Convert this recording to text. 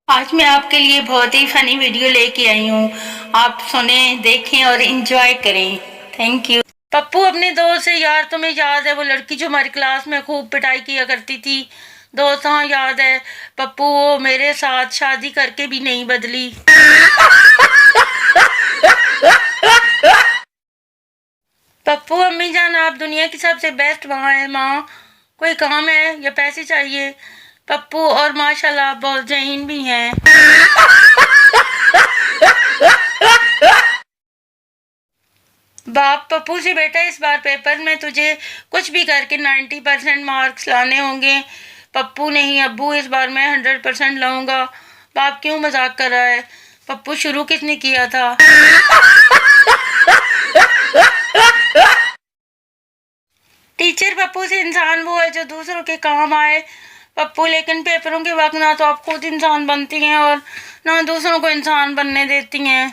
आज मैं आपके लिए बहुत ही फनी वीडियो लेके आई हूँ। आप सुने, देखें और एंजॉय करें। Thank you. पप्पू अपने दोस्त से, यार तुम्हें याद है वो लड़की जो हमारी क्लास में खूब पिटाई किया करती थी? दोस्त, हाँ याद है पप्पू, वो मेरे साथ शादी करके भी नहीं बदली। पप्पू, अम्मी जान आप दुनिया की सबसे बेस्ट माँ है। माँ, कोई काम है या पैसे चाहिए? पप्पू, और माशाल्लाह आप बहुत जहीन भी हैं। बाप पप्पू से, बेटा इस बार पेपर में तुझे कुछ भी करके 90% मार्क्स लाने होंगे। पप्पू, नहीं अब्बू, इस बार मैं 100% लाऊंगा। बाप, क्यों मजाक कर रहा है? पप्पू, शुरू किसने किया था? टीचर, पप्पू से इंसान वो है जो दूसरों के काम आए। पप्पू, लेकिन पेपरों के वक्त ना तो आप खुद इंसान बनती हैं और ना दूसरों को इंसान बनने देती हैं।